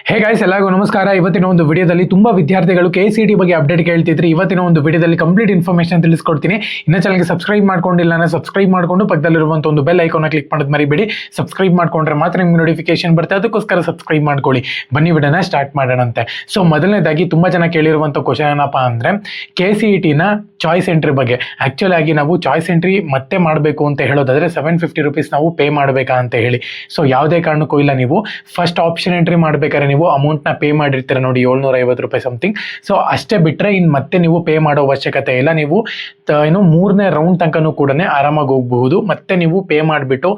Hey guys, ಎಲ್ಲರಿಗೂ ನಮಸ್ಕಾರ. ಇವತ್ತಿನ ಒಂದು ವಿಡಿಯೋದಲ್ಲಿ ತುಂಬಾ ವಿದ್ಯಾರ್ಥಿಗಳು KCET ಬಗ್ಗೆ ಅಪ್ಡೇಟ್ ಕೇಳ್ತಿದ್ರಿ. ಇವತ್ತಿನ ಒಂದು ವಿಡಿಯೋದಲ್ಲಿ ಕಂಪ್ಲೀಟ್ ಇನ್ಫಾರ್ಮೇಷನ್ ತಿಳಿಸ್ಕೊಡ್ತೀನಿ. ಇನ್ನ ಚಾನಲ್ಗೆ ಸಬ್ಸ್ಕ್ರೈಬ್ ಮಾಡ್ಕೊಂಡಿಲ್ಲ ಅಂದ್ರೆ ಸಬ್ಸ್ಕ್ರೈಬ್ ಮಾಡ್ಕೊಂಡು ಪಕ್ಕದಲ್ಲಿರುವಂತ ಒಂದು ಬೆಲ್ ಐಕಾನ್ ಕ್ಲಿಕ್ ಮಾಡೋದು ಮರಿಬೇಡಿ. ಸಬ್ಸ್ಕ್ರೈಬ್ ಮಾಡ್ಕೊಂಡ್ರೆ ಮಾತ್ರ ನಿಮ್ಗೆ ನೋಟಿಫಿಕೇಶನ್ ಬರುತ್ತೆ, ಅದಕ್ಕೋಸ್ಕರ ಸಬ್ಸ್ಕ್ರೈಬ್ ಮಾಡ್ಕೊಳ್ಳಿ. ಬನ್ನಿ ವಿಡಿಯೋನ ಸ್ಟಾರ್ಟ್ ಮಾಡೋಣಂತೆ. ಸೊ ಮೊದಲನೇದಾಗಿ ತುಂಬಾ ಜನ ಕೇಳಿರುವಂತ ಕ್ವಶನ್ ಏನಪ್ಪಾ ಅಂದ್ರೆ KCET ನ ಚಾಯ್ಸ್ ಎಂಟ್ರಿ ಬಗ್ಗೆ. ಆಕ್ಚುಲಿ ಆಗಿ ನಾವು ಚಾಯ್ಸ್ ಎಂಟ್ರಿ ಮತ್ತೆ ಮಾಡಬೇಕು ಅಂತ ಹೇಳೋದಾದ್ರೆ 750 ರೂಪೀಸ್ ನಾವು ಪೇ ಮಾಡಬೇಕಾ ಅಂತ ಹೇಳಿ. ಸೊ ಯಾವುದೇ ಕಾರಣಕ್ಕೂ ಇಲ್ಲ, ನೀವು ಫಸ್ಟ್ ಆಪ್ಷನ್ ಎಂಟ್ರಿ ಮಾಡ್ಬೇಕಾದ್ರೆ ನೀವು ಅಮೌಂಟ್ನ ಪೇ ಮಾಡಿರ್ತೀರ ನೋಡಿ, 750 ರೂಪಾಯಿ ಸಮಥಿಂಗ್. ಸೊ ಅಷ್ಟೇ ಬಿಟ್ಟರೆ ಇನ್ನು ಮತ್ತೆ ನೀವು ಪೇ ಮಾಡೋ ಅವಶ್ಯಕತೆ ಇಲ್ಲ. ನೀವು ಏನು 3ನೇ ರೌಂಡ್ ತನಕನೂ ಕೂಡ ಆರಾಮಾಗಿ ಹೋಗಬಹುದು. ಮತ್ತೆ ನೀವು ಪೇ ಮಾಡಿಬಿಟ್ಟು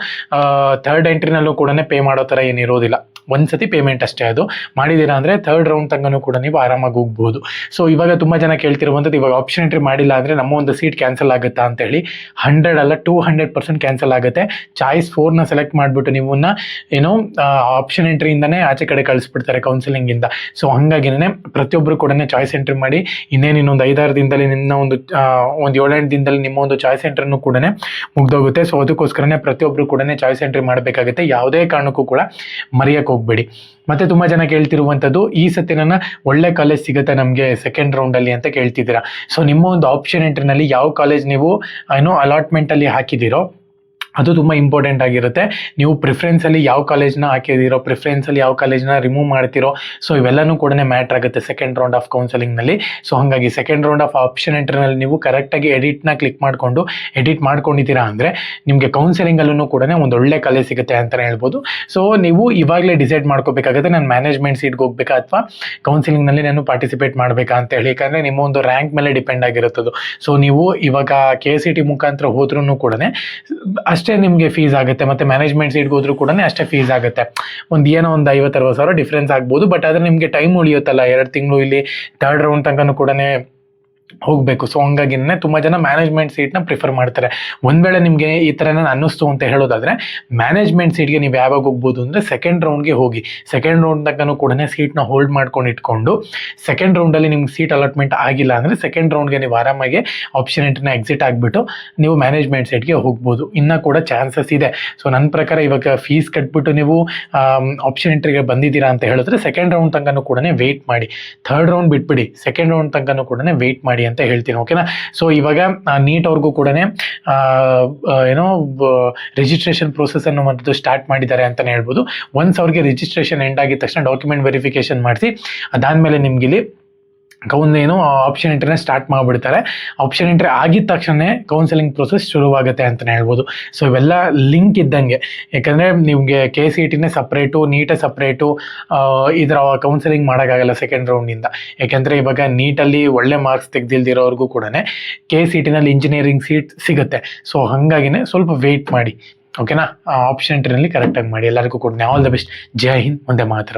ಥರ್ಡ್ ಎಂಟ್ರಿನಲ್ಲೂ ಕೂಡ ಪೇ ಮಾಡೋ ಥರ ಏನಿರೋದಿಲ್ಲ. ಒಂದ್ಸತಿ ಪೇಮೆಂಟ್ ಅಷ್ಟೇ ಅದು ಮಾಡಿದ್ದೀರಾ ಅಂದರೆ ಥರ್ಡ್ ರೌಂಡ್ ತನಕನೂ ಕೂಡ ನೀವು ಆರಾಮಾಗಿ ಹೋಗ್ಬೋದು. ಸೊ ಇವಾಗ ತುಂಬ ಜನ ಕೇಳ್ತಿರುವಂಥದ್ದು, ಇವಾಗ ಆಪ್ಷನ್ ಎಂಟ್ರಿ ಮಾಡಿಲ್ಲ ಅಂದರೆ ನಮ್ಮ ಒಂದು ಸೀಟ್ ಕ್ಯಾನ್ಸಲ್ ಆಗುತ್ತಾ ಅಂತೇಳಿ. 100 ಅಲ್ಲ 200% ಕ್ಯಾನ್ಸಲ್ ಆಗುತ್ತೆ. ಚಾಯ್ಸ್ 4ನ ಸೆಲೆಕ್ಟ್ ಮಾಡಿಬಿಟ್ಟು ನೀವನ್ನ ಏನೋ ಆಪ್ಷನ್ ಎಂಟ್ರಿಯಿಂದನೇ ಆಚೆ ಕಡೆ ಕಳಿಸ್ಬಿಡ್ತಾರೆ ಕೌನ್ಸಿಲಿಂಗಿಂದ. ಸೊ ಹಾಗಾಗಿನೇ ಪ್ರತಿಯೊಬ್ಬರು ಕೂಡ ಚಾಯ್ಸ್ ಎಂಟ್ರಿ ಮಾಡಿ. ಇನ್ನೇನು ಇನ್ನೊಂದು 5-6 ದಿನದಲ್ಲಿ ನಿನ್ನ ಒಂದು 7-8 ದಿನದಲ್ಲಿ ನಿಮ್ಮ ಒಂದು ಚಾಯ್ಸ್ ಎಂಟ್ರಿನೂ ಕೂಡ ಮುಗ್ದೋಗುತ್ತೆ. ಸೊ ಅದಕ್ಕೋಸ್ಕರನೇ ಪ್ರತಿಯೊಬ್ಬರು ಕೂಡ ಚಾಯ್ಸ್ ಎಂಟ್ರಿ ಮಾಡಬೇಕಾಗುತ್ತೆ. ಯಾವುದೇ ಕಾರಣಕ್ಕೂ ಕೂಡ ಮರೆಯಕ್ಕೆ ಹೋಗ್ಬೇಡಿ. ಮತ್ತೆ ತುಂಬಾ ಜನ ಕೇಳ್ತಿರುವಂಥದ್ದು, ಈ ಸತಿ ನನ್ನ ಒಳ್ಳೆ ಕಾಲೇಜ್ ಸಿಗುತ್ತೆ ನಮಗೆ ಸೆಕೆಂಡ್ ರೌಂಡಲ್ಲಿ ಅಂತ ಕೇಳ್ತಿದ್ದೀರಾ. ಸೊ ನಿಮ್ಮ ಒಂದು ಆಪ್ಷನ್ ಎಂಟ್ರಿನಲ್ಲಿ ಯಾವ ಕಾಲೇಜ್ ನೀವು ಏನೋ ಅಲಾಟ್ಮೆಂಟಲ್ಲಿ ಹಾಕಿದ್ದೀರೋ ಅದು ತುಂಬ ಇಂಪಾರ್ಟೆಂಟ್ ಆಗಿರುತ್ತೆ. ನೀವು ಪ್ರಿಫರೆನ್ಸಲ್ಲಿ ಯಾವ ಕಾಲೇಜ್ನ ಹಾಕಿದ್ದೀರೋ, ಪ್ರಿಫರೆನ್ಸಲ್ಲಿ ಯಾವ ಕಾಲೇಜ್ನ ರಿಮೂವ್ ಮಾಡ್ತಿರೋ, ಸೊ ಇವೆಲ್ಲನೂ ಕೂಡ ಮ್ಯಾಟ್ರ್ ಆಗುತ್ತೆ ಸೆಕೆಂಡ್ ರೌಂಡ್ ಆಫ್ ಕೌನ್ಸಿಲಿಂಗ್ನಲ್ಲಿ. ಸೊ ಹಾಗಾಗಿ ಸೆಕೆಂಡ್ ರೌಂಡ್ ಆಫ್ ಆಪ್ಷನ್ ಎಂಟ್ರಿನಲ್ಲಿ ನೀವು ಕರೆಕ್ಟಾಗಿ ಎಡಿಟ್ನ ಕ್ಲಿಕ್ ಮಾಡಿಕೊಂಡು ಎಡಿಟ್ ಮಾಡ್ಕೊಂಡಿದ್ದೀರಾ ಅಂದರೆ ನಿಮಗೆ ಕೌನ್ಸಿಲಿಂಗಲ್ಲೂ ಕೂಡ ಒಂದು ಒಳ್ಳೆ ಕಾಲೇಜ್ ಸಿಗುತ್ತೆ ಅಂತಲೇ ಹೇಳ್ಬೋದು. ಸೊ ನೀವು ಇವಾಗಲೇ ಡಿಸೈಡ್ ಮಾಡ್ಕೋಬೇಕಾಗುತ್ತೆ, ನಾನು ಮ್ಯಾನೇಜ್ಮೆಂಟ್ ಸೀಟ್ಗೆ ಹೋಗ್ಬೇಕಾ ಅಥವಾ ಕೌನ್ಸಿಲಿಂಗ್ನಲ್ಲಿ ನಾನು ಪಾರ್ಟಿಸಿಪೇಟ್ ಮಾಡಬೇಕಾ ಅಂತ ಹೇಳಿ. ಯಾಕಂದರೆ ನಿಮ್ಮ ಒಂದು ರ್ಯಾಂಕ್ ಮೇಲೆ ಡಿಪೆಂಡ್ ಆಗಿರುತ್ತದು. ಸೊ ನೀವು ಇವಾಗ KCET ಮುಖಾಂತರ ಹೋದ್ರೂ ಕೂಡ ಅಷ್ಟೇ ನಿಮಗೆ ಫೀಸ್ ಆಗುತ್ತೆ, ಮತ್ತೆ ಮ್ಯಾನೇಜ್ಮೆಂಟ್ ಸೀಟ್ಗೆ ಹೋದ್ರೂ ಕೂಡ ಅಷ್ಟೇ ಫೀಸ್ ಆಗುತ್ತೆ. ಒಂದು 50-60 ಸಾವಿರ ಡಿಫ್ರೆನ್ಸ್ ಆಗ್ಬೋದು. ಬಟ್ ಆದರೆ ನಿಮಗೆ ಟೈಮ್ ಉಳಿಯುತ್ತಲ್ಲ, 2 ತಿಂಗಳು ಇಲ್ಲಿ ಥರ್ಡ್ ರೌಂಡ್ ತನಕನೂ ಕೂಡ ಹೋಗಬೇಕು. ಸೊ ಹಂಗಾಗಿನೇ ತುಂಬ ಜನ ಮ್ಯಾನೇಜ್ಮೆಂಟ್ ಸೀಟ್ನ ಪ್ರಿಫರ್ ಮಾಡ್ತಾರೆ. ಒಂದು ವೇಳೆ ನಿಮಗೆ ಈ ಥರ ಅನ್ನಿಸ್ತು ಅಂತ ಹೇಳೋದಾದರೆ ಮ್ಯಾನೇಜ್ಮೆಂಟ್ ಸೀಟ್ಗೆ ನೀವು ಯಾವಾಗ ಹೋಗ್ಬೋದು ಅಂದರೆ ಸೆಕೆಂಡ್ ರೌಂಡ್ಗೆ ಹೋಗಿ. ಸೆಕೆಂಡ್ ರೌಂಡ್ ತನಕನೂ ಕೂಡ ಸೀಟ್ನ ಹೋಲ್ಡ್ ಮಾಡ್ಕೊಂಡು ಇಟ್ಕೊಂಡು ಸೆಕೆಂಡ್ ರೌಂಡಲ್ಲಿ ನಿಮ್ಗೆ ಸೀಟ್ ಅಲಾಟ್ಮೆಂಟ್ ಆಗಿಲ್ಲ ಅಂದರೆ ಸೆಕೆಂಡ್ ರೌಂಡ್ಗೆ ನೀವು ಆರಾಮಾಗಿ ಆಪ್ಷನ್ ಎಂಟ್ರಿನ ಎಕ್ಸಿಟ್ ಆಗಿಬಿಟ್ಟು ನೀವು ಮ್ಯಾನೇಜ್ಮೆಂಟ್ ಸೀಟ್ಗೆ ಹೋಗ್ಬೋದು. ಇನ್ನೂ ಕೂಡ ಚಾನ್ಸಸ್ ಇದೆ. ಸೊ ನನ್ನ ಪ್ರಕಾರ ಇವಾಗ ಫೀಸ್ ಕಟ್ಬಿಟ್ಟು ನೀವು ಆಪ್ಷನ್ ಎಂಟ್ರಿಗೆ ಬಂದಿದ್ದೀರಾ ಅಂತ ಹೇಳಿದ್ರೆ ಸೆಕೆಂಡ್ ರೌಂಡ್ ತನಕನೂ ಕೂಡ ವೆಯ್ಟ್ ಮಾಡಿ. ಥರ್ಡ್ ರೌಂಡ್ ಬಿಟ್ಬಿಡಿ, ಸೆಕೆಂಡ್ ರೌಂಡ್ ತನಕನೂ ಕೂಡ ವೆಯ್ಟ್ ಮಾಡಿ ಅಂತ ಹೇಳ್ತೀನಿ. ಓಕೆನಾ? ಸೊ ಇವಾಗ ನೀಟ್ ಅವ್ರಿಗೂ ಕೂಡ ಏನೋ ರಿಜಿಸ್ಟ್ರೇಷನ್ ಪ್ರೋಸೆಸ್ ಅನ್ನು ಒಂದು ಸ್ಟಾರ್ಟ್ ಮಾಡಿದ್ದಾರೆ ಅಂತಲೇ ಹೇಳ್ಬೋದು. ಒನ್ಸ್ ಅವ್ರಿಗೆ ರಿಜಿಸ್ಟ್ರೇಷನ್ ಎಂಡ್ ಆಗಿದ ತಕ್ಷಣ ಡಾಕ್ಯುಮೆಂಟ್ ವೆರಿಫಿಕೇಶನ್ ಮಾಡಿಸಿ ಅದಾದಮೇಲೆ ನಿಮ್ಗಿಲ್ಲಿ ಏನೋ ಆಪ್ಷನ್ ಎಂಟ್ರಿನ ಸ್ಟಾರ್ಟ್ ಮಾಡಿಬಿಡ್ತಾರೆ. ಆಪ್ಷನ್ ಎಂಟ್ರಿ ಆಗಿದ ತಕ್ಷಣ ಕೌನ್ಸಿಲಿಂಗ್ ಪ್ರೊಸೆಸ್ ಶುರುವಾಗುತ್ತೆ ಅಂತಲೇ ಹೇಳ್ಬೋದು. ಸೊ ಇವೆಲ್ಲ ಲಿಂಕ್ ಇದ್ದಂಗೆ. ಯಾಕಂದರೆ ನಿಮಗೆ KCETನೇ ಸಪ್ರೇಟು, ನೀಟೇ ಸಪ್ರೇಟು, ಇದರ ಕೌನ್ಸಿಲಿಂಗ್ ಮಾಡೋಕ್ಕಾಗಲ್ಲ ಸೆಕೆಂಡ್ ರೌಂಡಿಂದ. ಯಾಕೆಂದರೆ ಇವಾಗ ನೀಟಲ್ಲಿ ಒಳ್ಳೆ ಮಾರ್ಕ್ಸ್ ತೆಗೆದಿಲ್ದಿರೋರ್ಗೂ ಕೂಡ KCETನಲ್ಲಿ ಇಂಜಿನಿಯರಿಂಗ್ ಸೀಟ್ ಸಿಗುತ್ತೆ. ಸೊ ಹಾಗಾಗಿನೇ ಸ್ವಲ್ಪ ವೆಯ್ಟ್ ಮಾಡಿ. ಓಕೆನಾ? ಆಪ್ಷನ್ ಎಂಟ್ರಿನಲ್ಲಿ ಕರೆಕ್ಟಾಗಿ ಮಾಡಿ. ಎಲ್ಲರಿಗೂ ಕೂಡ ಆಲ್ ದ ಬೆಸ್ಟ್. ಜೈ ಹಿಂದ್, ಒಂದೇ ಮಾತ್ರ.